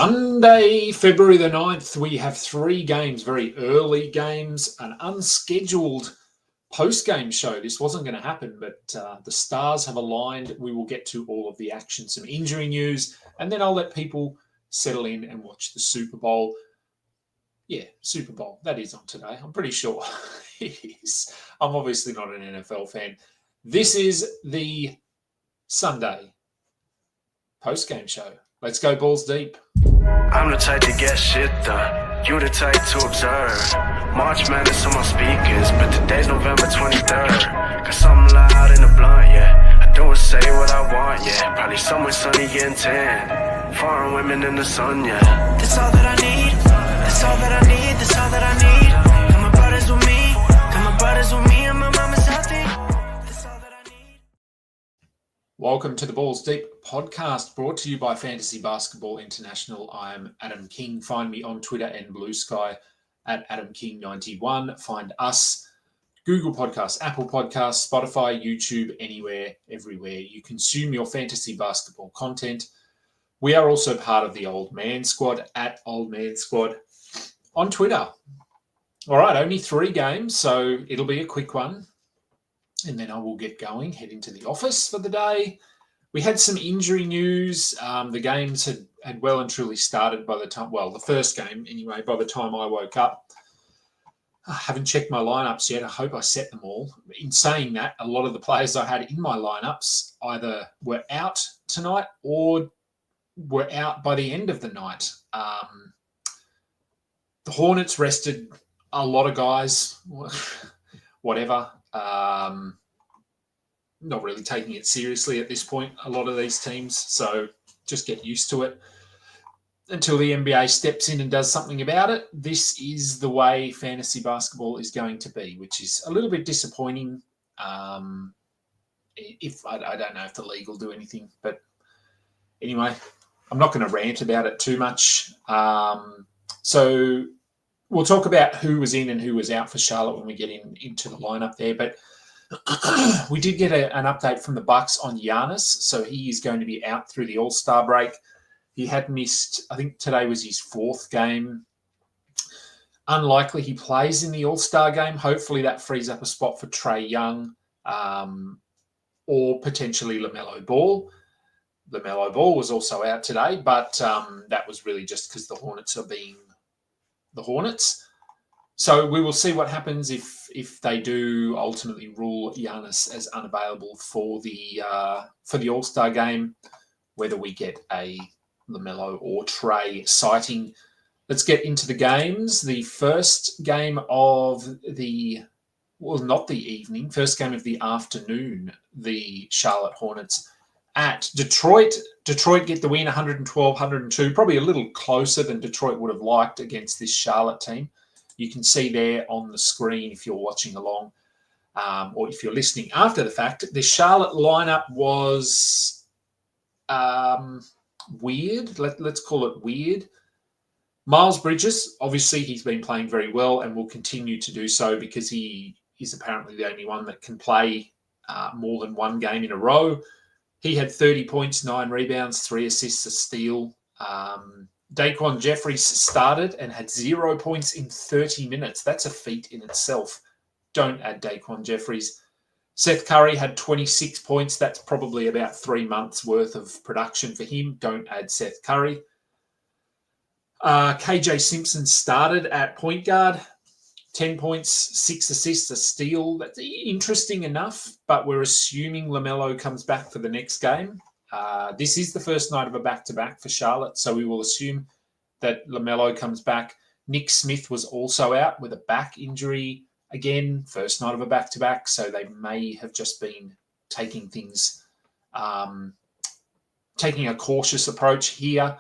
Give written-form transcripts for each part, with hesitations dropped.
Sunday, February the 9th, we have 3 games, very early games, an unscheduled post-game show. This wasn't going to happen, but the stars have aligned. We will get to all of the action, some injury news, and then I'll let people settle in and watch the Super Bowl. Yeah, Super Bowl. That is on today. I'm pretty sure it is. I'm obviously not an NFL fan. This is the Sunday post-game show. Let's go balls deep. I'm the type to get shit done. You the type to observe. March Madness on my speakers, but today's November 23rd. Got something loud in the blunt, yeah. I don't say what I want, yeah. Probably somewhere sunny getting tan. Foreign women in the sun, yeah. That's all that I need. That's all that I need. That's all that I need. Got my brothers with me. Got my brothers with me and my mama's healthy. That's all that I need. Welcome to the Balls Deep podcast, brought to you by Fantasy Basketball International. I am Adam King. Find me on Twitter and Blue Sky at AdamKing91. Find us, Google Podcasts, Apple Podcasts, Spotify, YouTube, anywhere, everywhere you consume your fantasy basketball content. We are also part of the Old Man Squad at Old Man Squad on Twitter. All right, only 3 games, so it'll be a quick one. And then I will get going, head into the office for the day. We had some injury news. The games had well and truly started by the time, well, the first game anyway, by the time I woke up. I haven't checked my lineups yet. I hope I set them all. In saying that, a lot of the players I had in my lineups either were out tonight or were out by the end of the night. The Hornets rested a lot of guys, whatever. Not really taking it seriously at this point, a lot of these teams. So just get used to it until the NBA steps in and does something about it. This is the way fantasy basketball is going to be, which is a little bit disappointing. If I don't know if the league will do anything, but anyway, I'm not going to rant about it too much. So we'll talk about who was in and who was out for Charlotte when we get into the lineup there. But we did get an update from the Bucks on Giannis. So he is going to be out through the All-Star break. He had missed, I think today was his 4th game. Unlikely he plays in the All-Star game. Hopefully that frees up a spot for Trae Young or potentially LaMelo Ball. LaMelo Ball was also out today, but that was really just because the Hornets are being the Hornets. So we will see what happens if they do ultimately rule Giannis as unavailable for the All-Star game, whether we get a LaMelo or Trae sighting. Let's get into the games. The first game of not the evening, first game of the afternoon, the Charlotte Hornets at Detroit. Detroit get the win 112-102, probably a little closer than Detroit would have liked against this Charlotte team. You can see there on the screen if you're watching along or if you're listening after the fact. The Charlotte lineup was weird. Let's call it weird. Miles Bridges, obviously he's been playing very well and will continue to do so because he is apparently the only one that can play more than one game in a row. He had 30 points, 9 rebounds, 3 assists, a steal. Daquan Jeffries started and had 0 points in 30 minutes. That's a feat in itself. Don't add Daquan Jeffries. Seth Curry had 26 points. That's probably about 3 months' worth of production for him. Don't add Seth Curry. KJ Simpson started at point guard. 10 points, 6 assists, a steal. That's interesting enough, but we're assuming LaMelo comes back for the next game. This is the first night of a back-to-back for Charlotte, so we will assume that LaMelo comes back. Nick Smith was also out with a back injury. Again, first night of a back-to-back, so they may have just been taking things, taking a cautious approach here.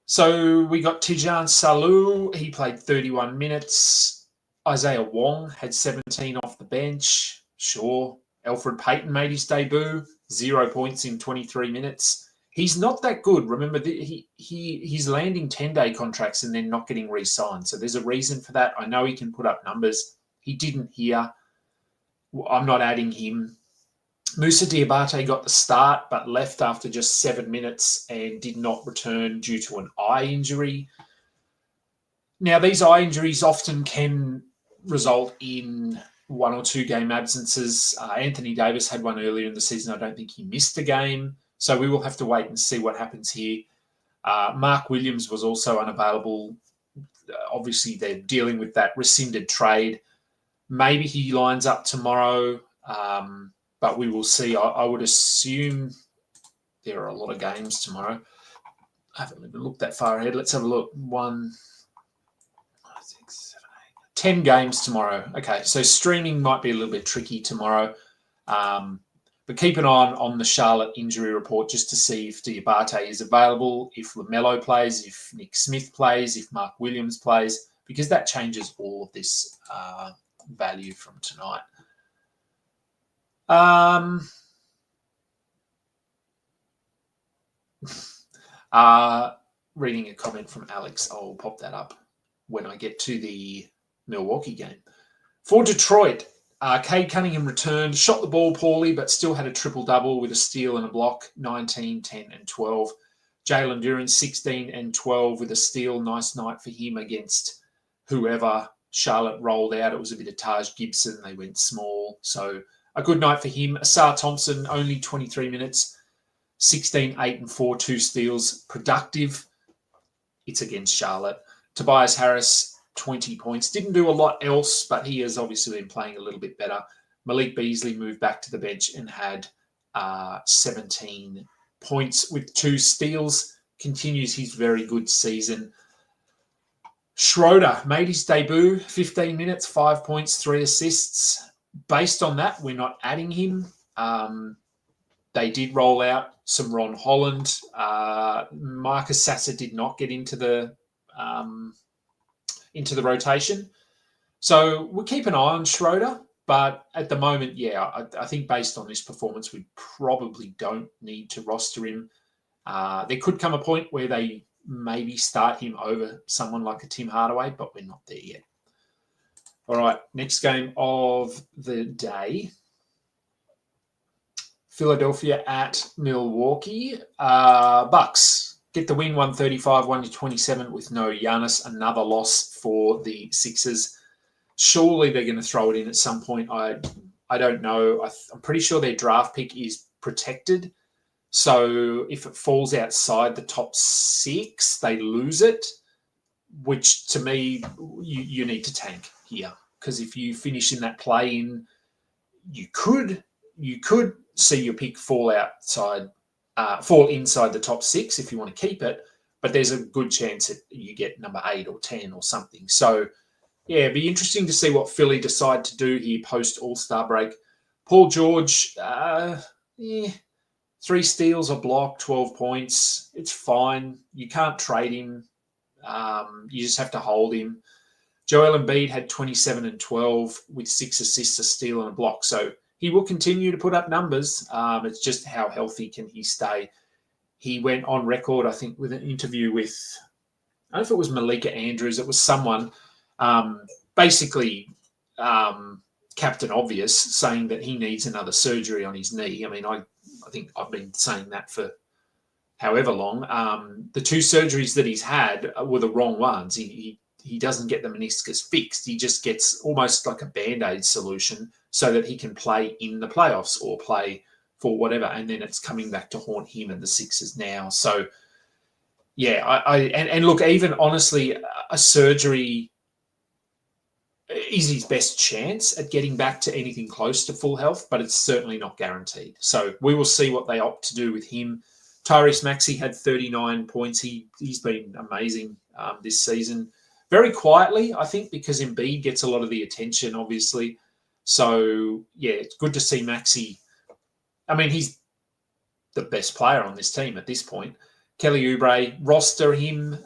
So we got Tijan Salou. He played 31 minutes. Isaiah Wong had 17 off the bench. Sure. Elfrid Payton made his debut. 0 points in 23 minutes. He's not that good. Remember, he's landing 10-day contracts and then not getting re-signed. So there's a reason for that. I know he can put up numbers. He didn't here. I'm not adding him. Moussa Diabate got the start, but left after just 7 minutes and did not return due to an eye injury. Now, these eye injuries often can result in 1 or 2 game absences. Anthony Davis had one earlier in the season. I don't think he missed a game. So we will have to wait and see what happens here. Mark Williams was also unavailable. Obviously, they're dealing with that rescinded trade. Maybe he lines up tomorrow, but we will see. I would assume there are a lot of games tomorrow. I haven't even looked that far ahead. Let's have a look. 1, 6, 7, 8, 10 games tomorrow. Okay, so streaming might be a little bit tricky tomorrow. But keep an eye on the Charlotte injury report just to see if Diabate is available, if LaMelo plays, if Nick Smith plays, if Mark Williams plays, because that changes all of this value from tonight. Reading a comment from Alex. I'll pop that up when I get to the Milwaukee game. For Detroit, Cade Cunningham returned, shot the ball poorly, but still had a triple-double with a steal and a block, 19, 10, and 12. Jalen Duren, 16 and 12 with a steal. Nice night for him against whoever Charlotte rolled out. It was a bit of Taj Gibson. They went small. So a good night for him. Asar Thompson, only 23 minutes, 16, 8, and 4, 2 steals. Productive. It's against Charlotte. Tobias Harris, 20 points. Didn't do a lot else, but he has obviously been playing a little bit better. Malik Beasley moved back to the bench and had 17 points with 2 steals. Continues his very good season. Schroeder made his debut, 15 minutes, 5 points, 3 assists. Based on that, we're not adding him. They did roll out some Ron Holland. Marcus Sasser did not get into the rotation. So we'll keep an eye on Schroeder. But at the moment, yeah, I think based on this performance, we probably don't need to roster him. There could come a point where they maybe start him over someone like a Tim Hardaway, but we're not there yet. All right, next game of the day. Philadelphia at Milwaukee. Bucks get the win, 135, 127 with no Giannis. Another loss for the Sixers. Surely they're going to throw it in at some point. I don't know. I'm pretty sure their draft pick is protected. So if it falls outside the top 6, they lose it, which to me, you need to tank here. Because if you finish in that play-in, you could see your pick fall inside the top 6 if you want to keep it, but there's a good chance that you get number 8 or 10 or something. So, yeah, it'd be interesting to see what Philly decide to do here post All-Star break. Paul George, 3 steals, a block, 12 points. It's fine. You can't trade him. You just have to hold him. Joel Embiid had 27 and 12 with 6 assists, a steal, and a block. So he will continue to put up numbers. It's just how healthy can he stay. He went on record, I think, with an interview with, I don't know if it was Malika Andrews. It was someone, basically Captain Obvious, saying that he needs another surgery on his knee. I mean, I think I've been saying that for however long. The 2 surgeries that he's had were the wrong ones. He doesn't get the meniscus fixed. He just gets almost like a Band-Aid solution so that he can play in the playoffs or play for whatever. And then it's coming back to haunt him and the Sixers now. So, yeah, and look, even honestly, a surgery is his best chance at getting back to anything close to full health, but it's certainly not guaranteed. So we will see what they opt to do with him. Tyrese Maxey had 39 points. He's been amazing this season. Very quietly, I think, because Embiid gets a lot of the attention, obviously. So, yeah, it's good to see Maxey. I mean, he's the best player on this team at this point. Kelly Oubre, roster him,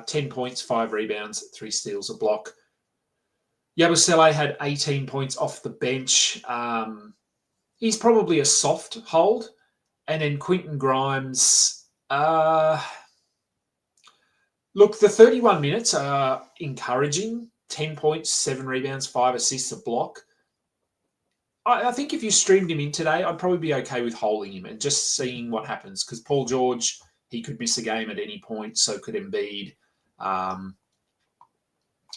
10 points, 5 rebounds, 3 steals, a block. Yabusele had 18 points off the bench. He's probably a soft hold. And then Quentin Grimes, look, the 31 minutes are encouraging. 10 points, 7 rebounds, 5 assists, a block. I think if you streamed him in today, I'd probably be okay with holding him and just seeing what happens, because Paul George, he could miss a game at any point, so could Embiid.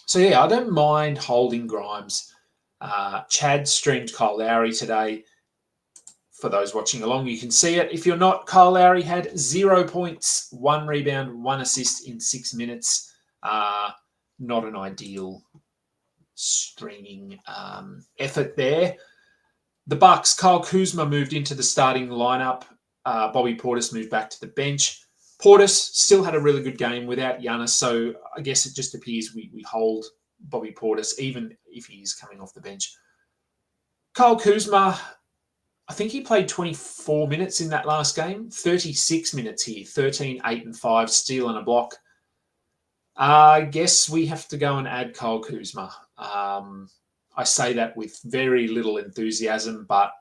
So, yeah, I don't mind holding Grimes. Chad streamed Kyle Lowry today. For those watching along, you can see it. If you're not, Kyle Lowry had 0 points, 1 rebound, 1 assist in 6 minutes. Not an ideal streaming effort there. The Bucks, Kyle Kuzma moved into the starting lineup. Bobby Portis moved back to the bench. Portis still had a really good game without Giannis, so I guess it just appears we hold Bobby Portis, even if he's coming off the bench. Kyle Kuzma, I think he played 24 minutes in that last game, 36 minutes here, 13, 8 and 5, steal and a block. I guess we have to go and add Kyle Kuzma. I say that with very little enthusiasm, but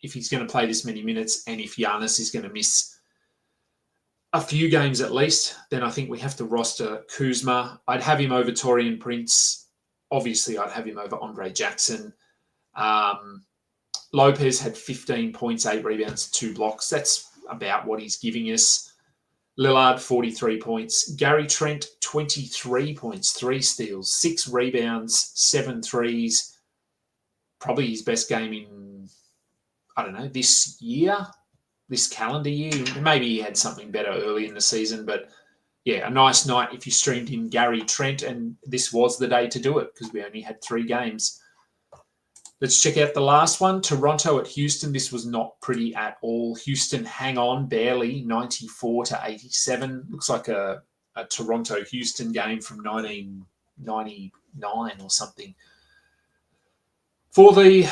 if he's going to play this many minutes and if Giannis is going to miss a few games at least, then I think we have to roster Kuzma. I'd have him over Taurean Prince. Obviously, I'd have him over Andre Jackson. Lopez had 15 points, 8 rebounds, 2 blocks. That's about what he's giving us. Lillard, 43 points. Gary Trent, 23 points, 3 steals, 6 rebounds, 7 threes. Probably his best game in, I don't know, this year, this calendar year. Maybe he had something better early in the season, but yeah, a nice night if you streamed in Gary Trent, and this was the day to do it because we only had 3 games. Let's check out the last one. Toronto at Houston. This was not pretty at all. Houston hang on barely, 94-87. Looks like a Toronto-Houston game from 1999 or something. For the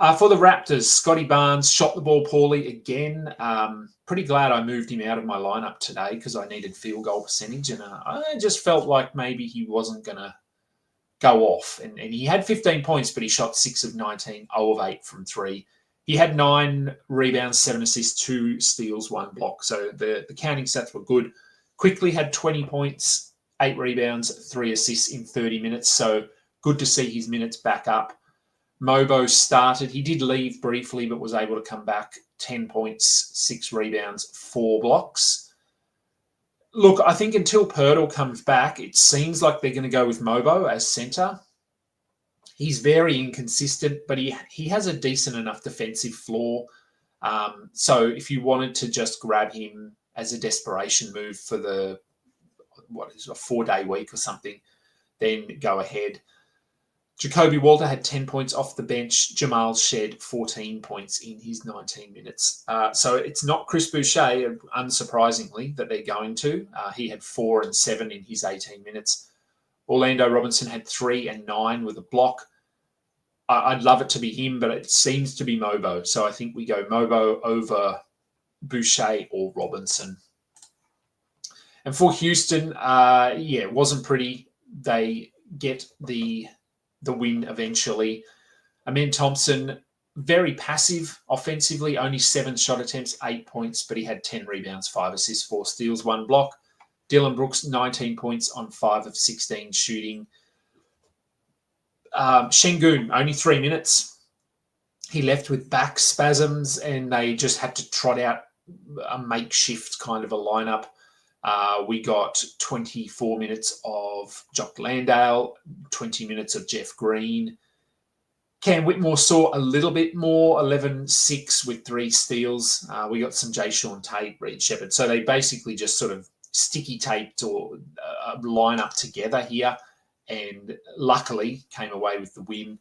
Raptors, Scotty Barnes shot the ball poorly again. Pretty glad I moved him out of my lineup today because I needed field goal percentage, and I just felt like maybe he wasn't going to go off. And he had 15 points, but he shot 6 of 19, 0 of 8 from 3. He had 9 rebounds, 7 assists, 2 steals, 1 block. So the counting stats were good. Quickly had 20 points, 8 rebounds, 3 assists in 30 minutes. So good to see his minutes back up. Mobo started. He did leave briefly, but was able to come back. 10 points, 6 rebounds, 4 blocks. Look, I think until Pirtle comes back, it seems like they're going to go with Mobo as centre. He's very inconsistent, but he has a decent enough defensive floor. So if you wanted to just grab him as a desperation move for a 4-day week or something, then go ahead. Jacoby Walter had 10 points off the bench. Jamal Shed, 14 points in his 19 minutes. So it's not Chris Boucher, unsurprisingly, that they're going to. He had 4 and 7 in his 18 minutes. Orlando Robinson had 3 and 9 with a block. I'd love it to be him, but it seems to be Mobo. So I think we go Mobo over Boucher or Robinson. And for Houston, it wasn't pretty. They get the win eventually. Amen Thompson, very passive offensively, only 7 shot attempts, 8 points, but he had 10 rebounds, 5 assists, 4 steals, 1 block. Dylan Brooks, 19 points on 5 of 16 shooting. Şengün, only 3 minutes. He left with back spasms, and they just had to trot out a makeshift kind of a lineup. We got 24 minutes of Jock Landale, 20 minutes of Jeff Green. Cam Whitmore saw a little bit more, 11-6 with 3 steals. We got some Jay-Sean Tate, Reed Shepherd. So they basically just sort of sticky taped or line up together here, and luckily came away with the win.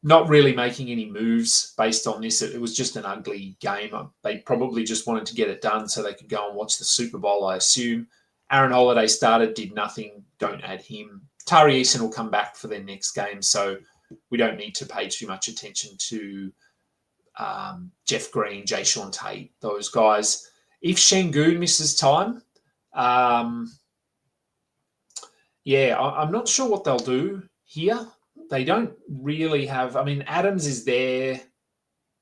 Not really making any moves based on this. It was just an ugly game. They probably just wanted to get it done so they could go and watch the Super Bowl, I assume. Aaron Holiday started, did nothing. Don't add him. Tari Eason will come back for their next game, so we don't need to pay too much attention to Jeff Green, Jay-Sean Tate, those guys. If Şengün misses time, I'm not sure what they'll do here. They don't really have... I mean, Adams is there,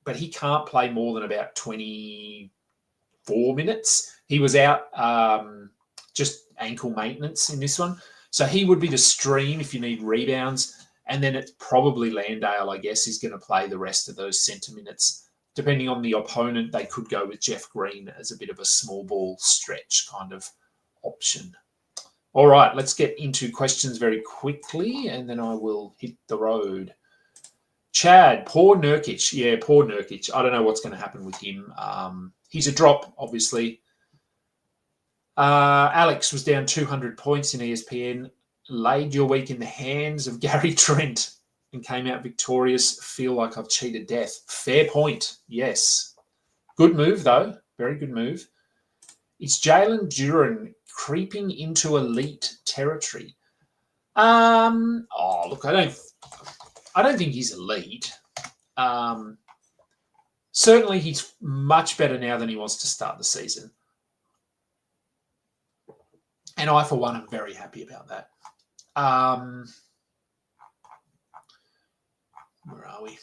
but he can't play more than about 24 minutes. He was out just ankle maintenance in this one. So he would be the stream if you need rebounds. And then it's probably Landale, I guess, is going to play the rest of those centre minutes. Depending on the opponent, they could go with Jeff Green as a bit of a small ball stretch kind of option. All right, let's get into questions very quickly, and then I will hit the road. Chad, poor Nurkic. Yeah, poor Nurkic. I don't know what's going to happen with him. He's a drop, obviously. Alex was down 200 points in ESPN. Laid your week in the hands of Gary Trent and came out victorious. Feel like I've cheated death. Fair point. Yes. Good move, though. Very good move. Is Jalen Duren creeping into elite territory? Look, I don't think he's elite. Certainly, he's much better now than he was to start the season. And I, for one, am very happy about that. Where are we?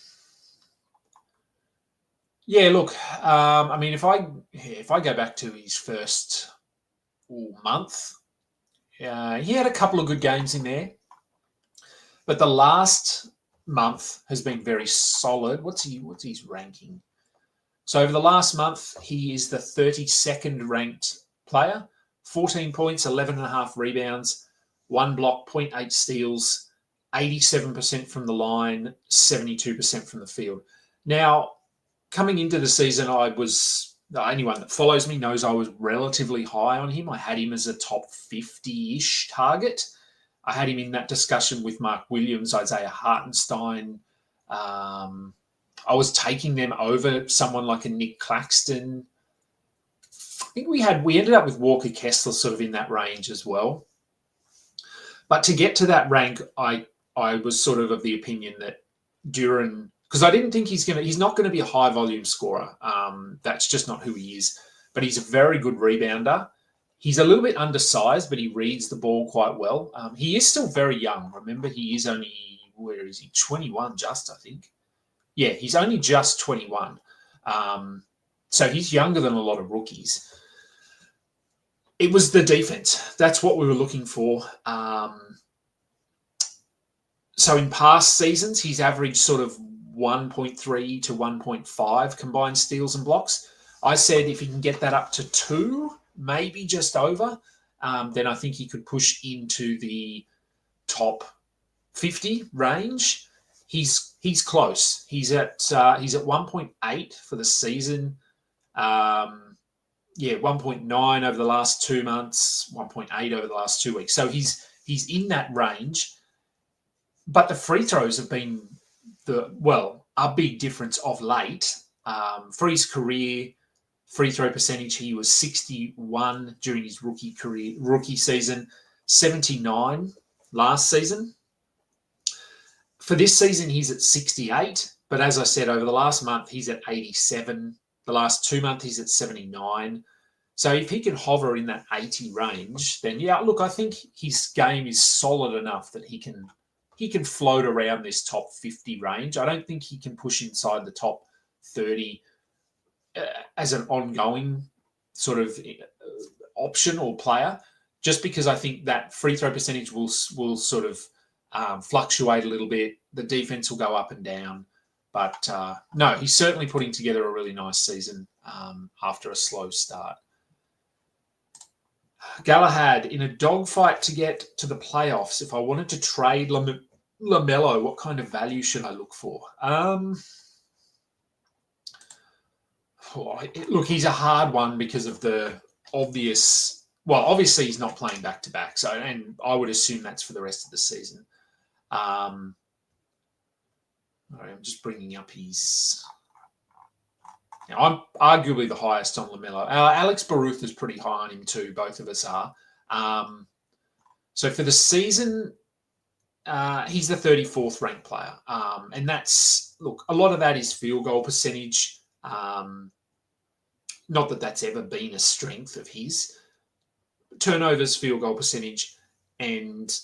Yeah, look, I mean, if I go back to his first month, he had a couple of good games in there. But the last month has been very solid. What's his ranking? So over the last month, he is the 32nd ranked player. 14 points, 11.5 rebounds, 1 block, 0.8 steals, 87% from the line, 72% from the field. Now, coming into the season, anyone that follows me knows I was relatively high on him. I had him as a top 50-ish target. I had him in that discussion with Mark Williams, Isaiah Hartenstein. I was taking them over someone like a Nick Claxton. I think we ended up with Walker Kessler sort of in that range as well. But to get to that rank, I was sort of the opinion that Duren, because I didn't think he's not going to be a high volume scorer. That's just not who he is. But he's a very good rebounder. He's a little bit undersized, but he reads the ball quite well. He is still very young. Remember, he is only, 21 just, I think. Yeah, he's only just 21. So he's younger than a lot of rookies. It was the defense. That's what we were looking for. So in past seasons, he's averaged sort of 1.3 to 1.5 combined steals and blocks. I said if he can get that up to 2, maybe just over, then I think he could push into the top 50 range. He's close. He's at 1.8 for the season. 1.9 over the last 2 months, 1.8 over the last 2 weeks. So he's in that range. But the free throws have been a big difference of late. For his career, free throw percentage, he was 61 during his rookie season, 79 last season. For this season, he's at 68. But as I said, over the last month, he's at 87. The last 2 months, he's at 79. So if he can hover in that 80 range, then I think his game is solid enough that he can float around this top 50 range. I don't think he can push inside the top 30 as an ongoing sort of option or player, just because I think that free throw percentage will sort of fluctuate a little bit. The defense will go up and down. But no, he's certainly putting together a really nice season after a slow start. Galahad, in a dogfight to get to the playoffs, if I wanted to trade LaMelo, what kind of value should I look for? Look, he's a hard one because of the obvious. Well, obviously he's not playing back-to-back, and I would assume that's for the rest of the season. I'm just bringing up his. I'm arguably the highest on LaMelo. Alex Baruth is pretty high on him too. Both of us are. So for the season, he's the 34th ranked player. And that's, look, a lot of that is field goal percentage. Not that that's ever been a strength of his. Turnovers, field goal percentage. And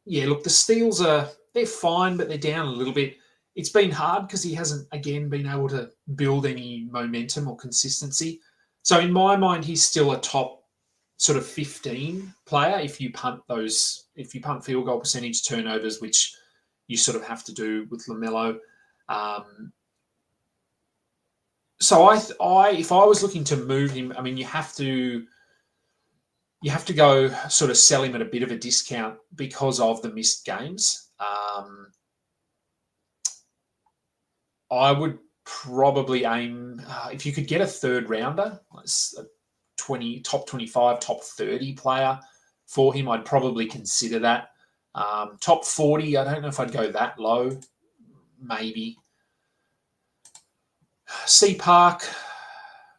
look, the steals they're fine, but they're down a little bit. It's been hard because he hasn't, again, been able to build any momentum or consistency. So in my mind, he's still a top sort of 15 player if you punt field goal percentage, turnovers, which you sort of have to do with LaMelo. So if I was looking to move him, I mean, you have to go sort of sell him at a bit of a discount because of the missed games. I would probably aim, if you could get a third rounder, a top 25, top 30 player for him, I'd probably consider that. Top 40, I don't know if I'd go that low, maybe. C Park,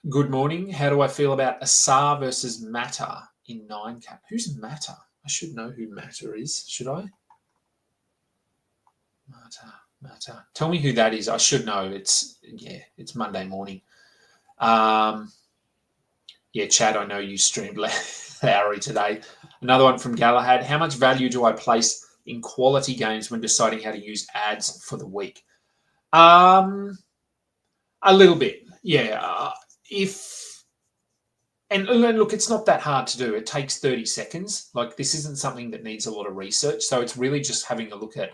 good morning. How do I feel about Asar versus Matter in 9K? Who's Matter? I should know who Matter is, should I? Matter. Tell me who that is. I should know. It's Monday morning. Chad, I know you streamed Lowry today. Another one from Galahad. How much value do I place in quality games when deciding how to use ads for the week? A little bit, yeah. And look, it's not that hard to do. It takes 30 seconds. Like, this isn't something that needs a lot of research. So it's really just having a look at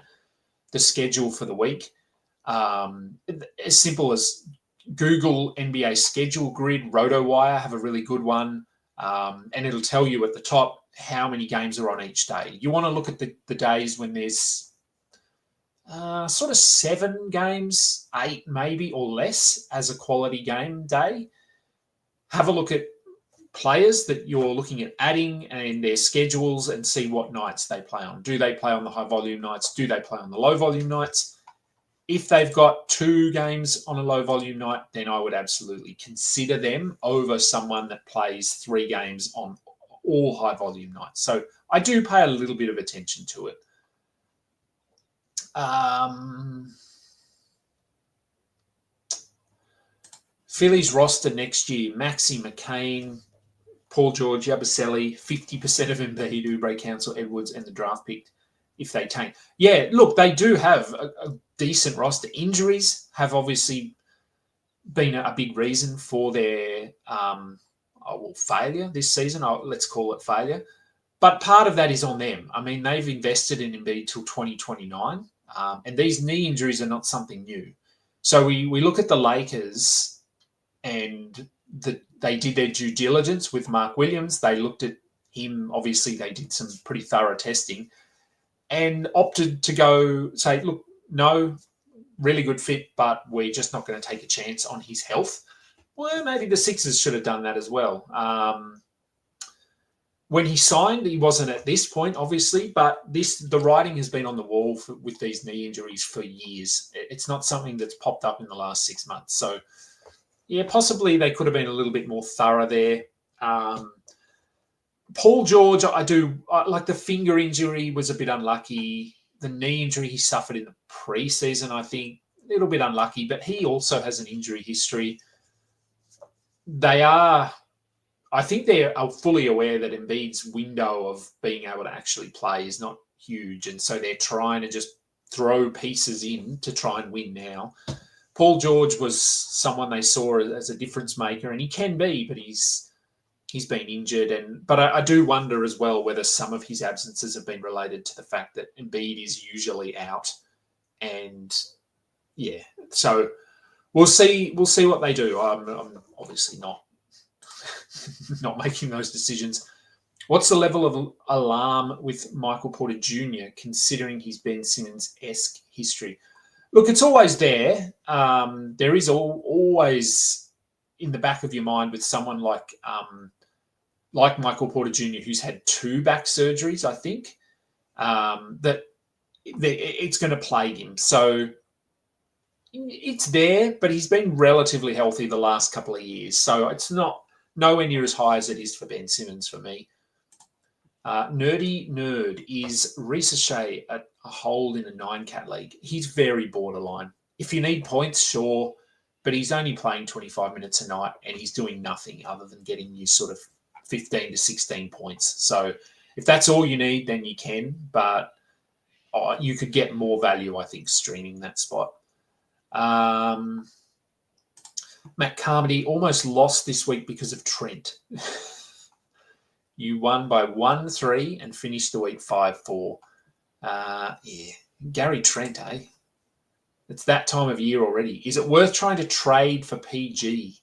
the schedule for the week. As simple as Google NBA schedule grid. RotoWire have a really good one. And it'll tell you at the top how many games are on each day. You want to look at the days when there's sort of 7 games, 8 maybe or less as a quality game day. Have a look at players that you're looking at adding and their schedules and see what nights they play on. Do they play on the high volume nights? Do they play on the low volume nights? If they've got 2 games on a low volume night, then I would absolutely consider them over someone that plays 3 games on all high volume nights. So I do pay a little bit of attention to it. Phillies roster next year: Maxey, McCain, Paul George, Yabusele, 50% of Embiid, Oubre, Council, Edwards, and the draft pick if they tank. Yeah, look, they do have a decent roster. Injuries have obviously been a big reason for their failure this season. Let's call it failure. But part of that is on them. I mean, they've invested in Embiid till 2029. And these knee injuries are not something new. So we look at the Lakers, and they did their due diligence with Mark Williams. They looked at him. Obviously, they did some pretty thorough testing and opted to go say, look, no, really good fit, but we're just not going to take a chance on his health. Well, maybe the Sixers should have done that as well. When he signed, he wasn't at this point, obviously, but the writing has been on the wall with these knee injuries for years. It's not something that's popped up in the last 6 months. So, yeah, possibly they could have been a little bit more thorough there. Paul George, like the finger injury was a bit unlucky. The knee injury he suffered in the preseason, I think, a little bit unlucky, but he also has an injury history. I think they are fully aware that Embiid's window of being able to actually play is not huge, and so they're trying to just throw pieces in to try and win now. Paul George was someone they saw as a difference maker, and he can be, but he's been injured. But I do wonder as well whether some of his absences have been related to the fact that Embiid is usually out, and yeah, so we'll see what they do. I'm obviously not making those decisions. What's the level of alarm with Michael Porter Jr. considering his Ben Simmons-esque history? Look, it's always there. There is always in the back of your mind with someone like Michael Porter Jr., who's had 2 back surgeries, I think, that it's going to plague him. So it's there, but he's been relatively healthy the last couple of years. So it's nowhere near as high as it is for Ben Simmons for me. Nerdy Nerd, is Reece Shea a hold in a 9-cat league? He's very borderline. If you need points, sure, but he's only playing 25 minutes a night and he's doing nothing other than getting you sort of 15 to 16 points. So if that's all you need, then you can, but you could get more value, I think, streaming that spot. Matt Carmody almost lost this week because of Trent. You won by 1-3 and finished the week 5-4. Yeah, Gary Trent, eh? It's that time of year already. Is it worth trying to trade for PG?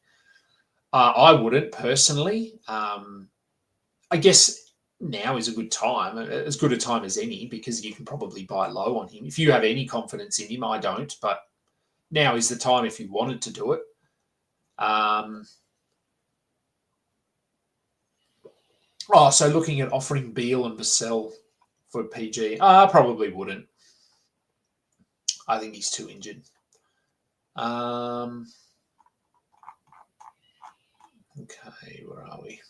I wouldn't personally. I guess now is a good time, as good a time as any, because you can probably buy low on him. If you have any confidence in him, I don't, but now is the time if you wanted to do it. So looking at offering Beal and Vassell for PG, I probably wouldn't. I think he's too injured. Okay, where are we?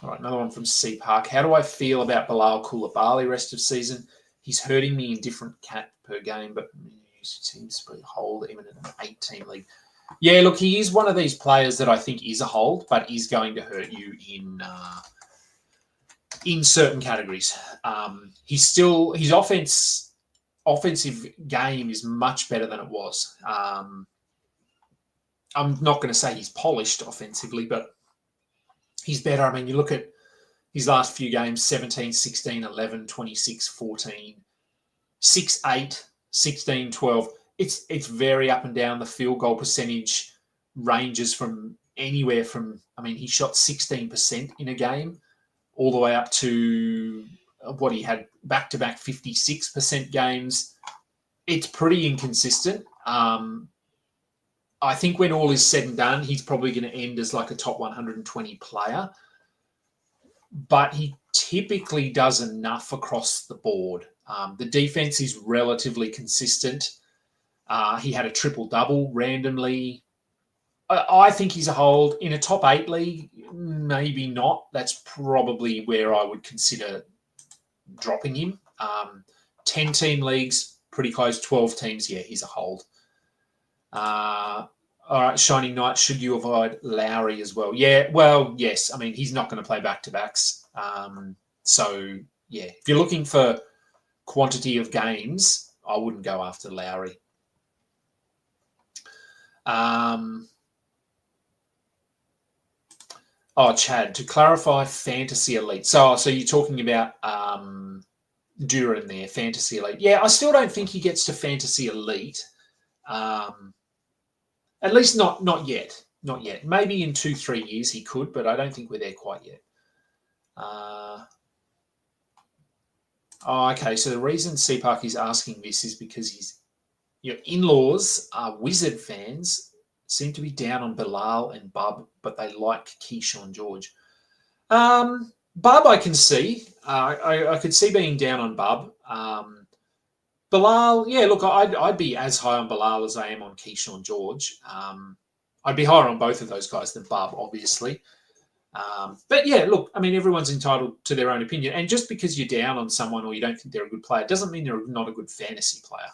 All right, another one from C Park. How do I feel about Bilal Koulibaly rest of season? He's hurting me in different cat per game, but he seems to hold even in an 8-team league. Yeah, look, he is one of these players that I think is a hold, but is going to hurt you in certain categories. His offensive game is much better than it was. I'm not going to say he's polished offensively, but he's better. I mean, you look at his last few games, 17, 16, 11, 26, 14, 6, 8, 16, 12. It's very up and down. The field goal percentage ranges from anywhere from, I mean, he shot 16% in a game all the way up to what he had back-to-back 56% games. It's pretty inconsistent. I think when all is said and done, he's probably going to end as like a top 120 player. But he typically does enough across the board. The defense is relatively consistent. He had a triple-double randomly. I think he's a hold. In a top 8 league, maybe not. That's probably where I would consider dropping him. 10-team leagues, pretty close. 12 teams, yeah, he's a hold. All right, Shining Knight, should you avoid Lowry as well? Yeah, well, yes. I mean, he's not going to play back-to-backs. So, yeah, if you're looking for quantity of games, I wouldn't go after Lowry. Chad, to clarify Fantasy Elite. So you're talking about Duran there, Fantasy Elite. Yeah, I still don't think he gets to Fantasy Elite. At least not yet. Not yet. Maybe in 2-3 years he could, but I don't think we're there quite yet. Okay. So the reason CPark is asking this is because your in-laws are Wizard fans, seem to be down on Bilal and Bub, but they like Keyshawn George. Bub, I can see. I could see being down on Bub. Bilal, yeah, look, I'd be as high on Bilal as I am on Keyshawn George. I'd be higher on both of those guys than Bub, obviously. But yeah, look, I mean, everyone's entitled to their own opinion. And just because you're down on someone or you don't think they're a good player doesn't mean they're not a good fantasy player.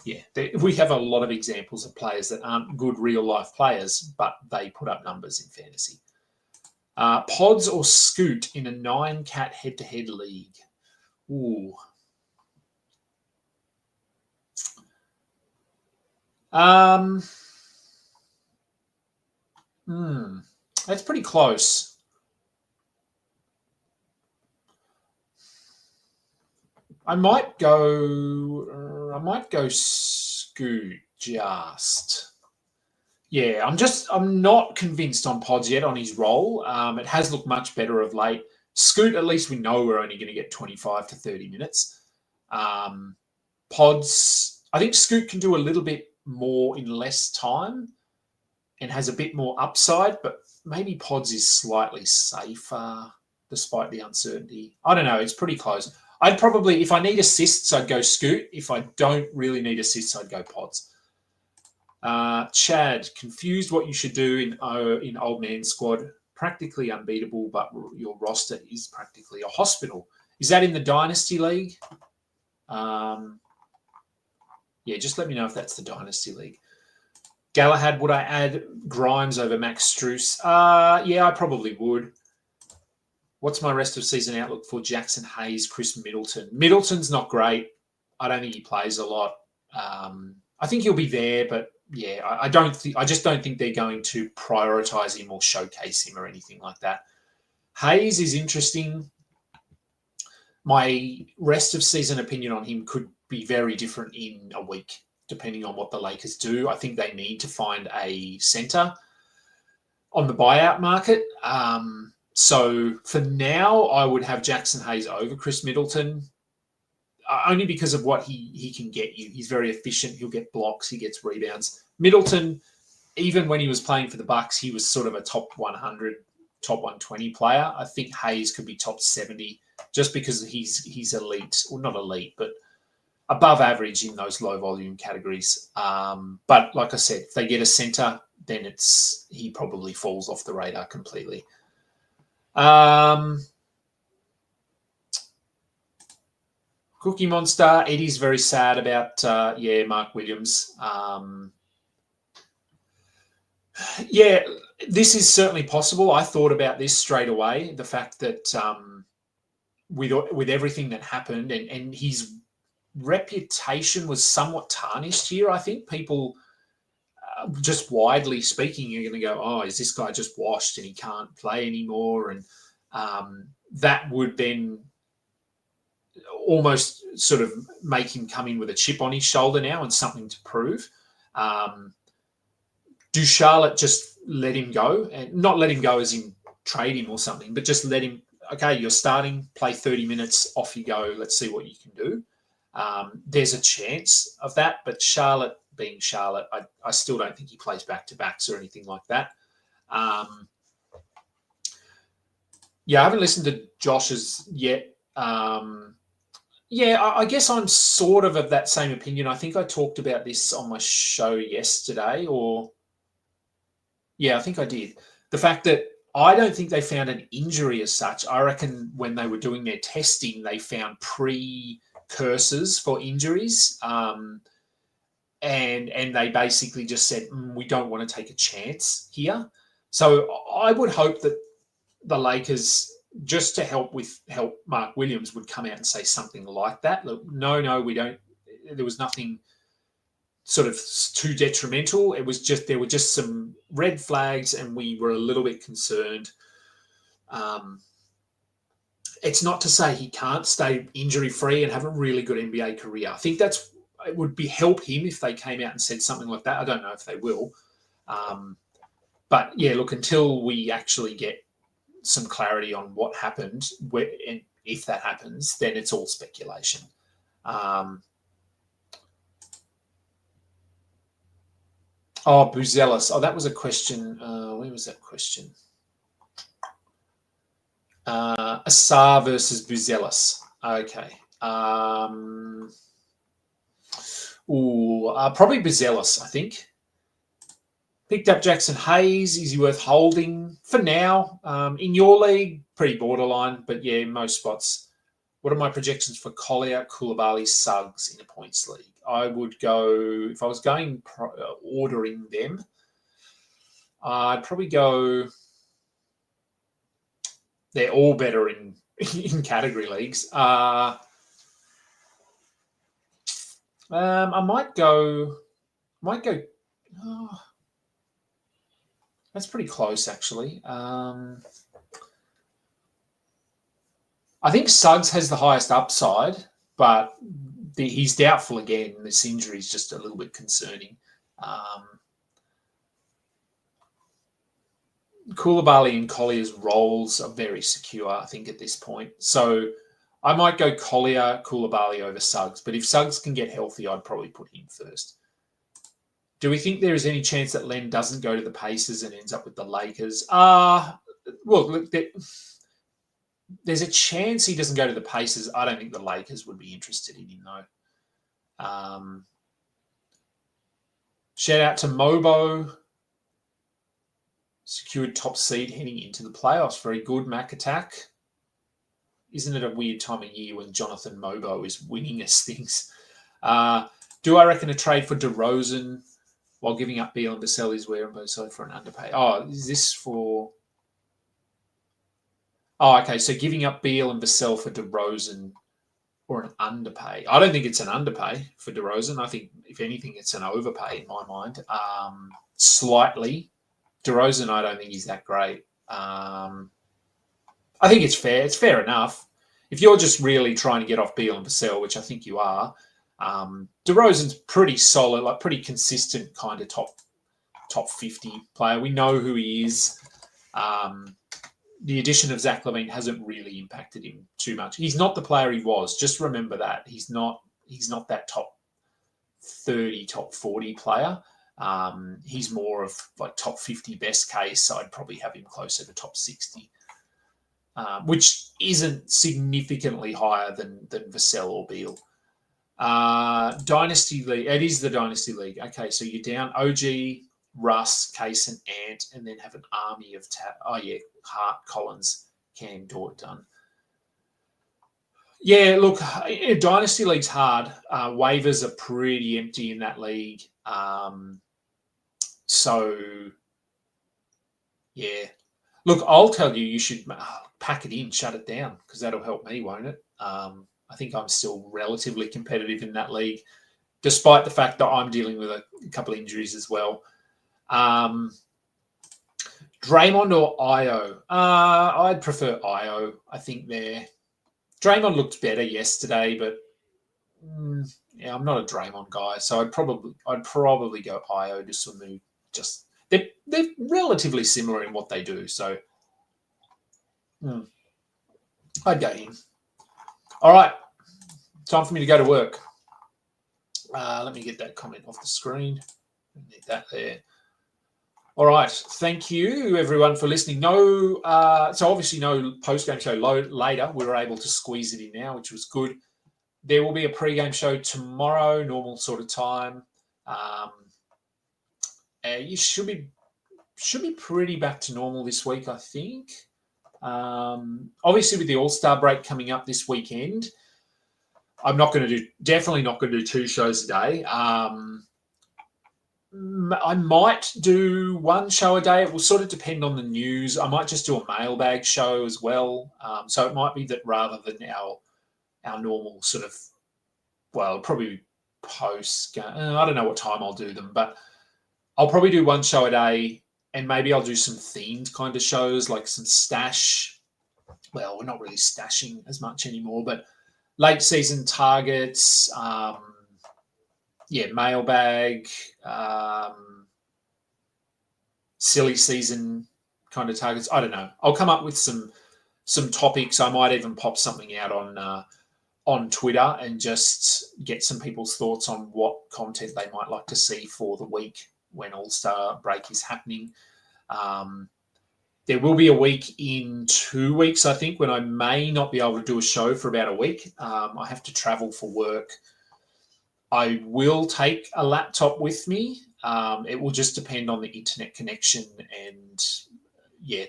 We have a lot of examples of players that aren't good real-life players, but they put up numbers in fantasy. Pods or Scoot in a 9-cat head-to-head league? Ooh. That's pretty close. I might go Scoot just. Yeah, I'm not convinced on Pods yet on his role. It has looked much better of late. Scoot, at least we know we're only going to get 25 to 30 minutes. Pods, I think Scoot can do a little bit more in less time and has a bit more upside, but maybe Pods is slightly safer despite the uncertainty. I don't know. It's pretty close. I'd probably, if I need assists, I'd go Scoot. If I don't really need assists, I'd go Pods. Chad, confused what you should do in Old Man Squad. Practically unbeatable, but your roster is practically a hospital. Is that in the Dynasty League? Yeah, just let me know if that's the Dynasty League. Galahad, would I add Grimes over Max Strus? Yeah, I probably would. What's my rest of season outlook for Jackson Hayes, Chris Middleton? Middleton's not great. I don't think he plays a lot. I think he'll be there, but yeah, I just don't think they're going to prioritize him or showcase him or anything like that. Hayes is interesting. my rest of season opinion on him could be very different in a week, depending on what the Lakers do. I think they need to find a centre on the buyout market. So for now, I would have Jackson Hayes over Chris Middleton, only because of what he can get you. He's very efficient. He'll get blocks. He gets rebounds. Middleton, even when he was playing for the Bucks, he was sort of a top 100, top 120 player. I think Hayes could be top 70 just because he's elite, or not elite, but above average in those low volume categories. But like I said, if they get a centre, then he probably falls off the radar completely. Cookie Monster, Eddie's very sad about, Mark Williams. This is certainly possible. I thought about this straight away, the fact that with everything that happened and his reputation was somewhat tarnished here, I think people, just widely speaking, are going to go, oh, is this guy just washed and he can't play anymore? And that would then almost sort of make him come in with a chip on his shoulder now and something to prove. Do Charlotte just let him go? And not let him go as in trade him or something, but just let him, okay, you're starting, play 30 minutes, off you go, let's see what you can do. There's a chance of that, but Charlotte being Charlotte, I still don't think he plays back-to-backs or anything like that. I haven't listened to Josh's yet. I guess I'm sort of that same opinion. I think I talked about this on my show yesterday, I think I did. The fact that I don't think they found an injury as such. I reckon when they were doing their testing, they found precursors for injuries. And they basically just said, we don't want to take a chance here. So I would hope that the Lakers, just to help Mark Williams, would come out and say something like that. Look, no, we don't. There was nothing sort of too detrimental. It was just, there were just some red flags and we were a little bit concerned. It's not to say he can't stay injury-free and have a really good NBA career. I think it would help him if they came out and said something like that. I don't know if they will. But yeah, look, until we actually get some clarity on what happened, and if that happens, then it's all speculation. Buzelis. Oh, that was a question. Where was that question? Asar versus Buzelis. Okay. Probably Buzelis, I think. Picked up Jackson Hayes. Is he worth holding for now? In your league, pretty borderline, but yeah, in most spots. What are my projections for Collier, Koulibaly, Suggs in a points league? I would go, if I was going ordering them, I'd probably go, they're all better in category leagues. I might go, that's pretty close, actually. I think Suggs has the highest upside, but he's doubtful again. This injury is just a little bit concerning. Koulibaly and Collier's roles are very secure, I think, at this point. So I might go Collier, Koulibaly over Suggs. But if Suggs can get healthy, I'd probably put him first. Do we think there is any chance that Len doesn't go to the Pacers and ends up with the Lakers? Well, look, there's a chance he doesn't go to the Pacers. I don't think the Lakers would be interested in him, though. Shout out to Mobo. Secured top seed heading into the playoffs. Very good, Mac Attack. Isn't it a weird time of year when Jonathan Mobo is winning us things? Do I reckon a trade for DeRozan while giving up Beal and Vassell is where both side for an underpay? Oh, is this for... Oh, okay. So giving up Beal and Vassell for DeRozan or an underpay. I don't think it's an underpay for DeRozan. I think, if anything, it's an overpay in my mind. Slightly. DeRozan, I don't think he's that great. I think it's fair. It's fair enough. if you're just really trying to get off Beal and Vassell, which I think you are, DeRozan's pretty solid, like pretty consistent kind of top 50 player. We know who he is. The addition of Zach LaVine hasn't really impacted him too much. He's not the player he was. Just remember that. He's not that top 30, top 40 player. He's more of like top 50 best case. I'd probably have him closer to top 60, which isn't significantly higher than Vassell or Beal. Dynasty League. It is the Dynasty League. Okay, so you're down OG, Russ, Case, and Ant, and then have an army of Hart, Collins, Cam, Dort done. Yeah, look, Dynasty League's hard. Waivers are pretty empty in that league. So, yeah. Look, I'll tell you, you should pack it in, shut it down, because that'll help me, won't it? I think I'm still relatively competitive in that league, despite the fact that I'm dealing with a couple of injuries as well. Draymond or Io? I'd prefer Io. I think Draymond looked better yesterday, but yeah, I'm not a Draymond guy, so I'd probably go Io they're relatively similar in what they do, so I'd go him. All right, time for me to go to work. Let me get that comment off the screen. Need that there. All right. Thank you, everyone, for listening. So obviously no post-game show later. We were able to squeeze it in now, which was good. There will be a pre-game show tomorrow, normal sort of time. You should be pretty back to normal this week, I think. Obviously, with the All-Star break coming up this weekend, I'm definitely not going to do 2 shows a day. I might do 1 show a day. It will sort of depend on the news. I might just do a mailbag show as well. So it might be that rather than our normal sort of, well, probably post. I don't know what time I'll do them, but I'll probably do 1 show a day, and maybe I'll do some themed kind of shows, like some stash. Well, we're not really stashing as much anymore, but late season targets. Mailbag, silly season kind of targets. I don't know. I'll come up with some topics. I might even pop something out on Twitter and just get some people's thoughts on what content they might like to see for the week when All-Star break is happening. There will be a week in 2 weeks, I think, when I may not be able to do a show for about a week. I have to travel for work. I will take a laptop with me. It will just depend on the internet connection and,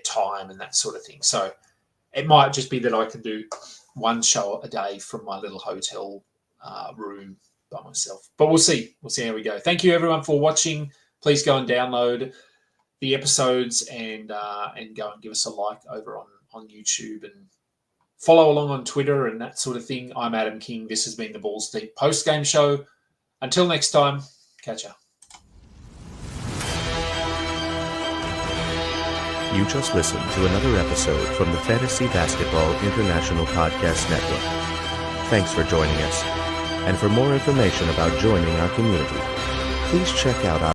time and that sort of thing. So it might just be that I can do 1 show a day from my little hotel room by myself. But we'll see. We'll see how we go. Thank you, everyone, for watching. Please go and download the episodes and go and give us a like over on YouTube and follow along on Twitter and that sort of thing. I'm Adam King. This has been the Balls Deep post-game show. Until next time, catch ya. You just listened to another episode from the Fantasy Basketball International Podcast Network. Thanks for joining us. And for more information about joining our community, please check out our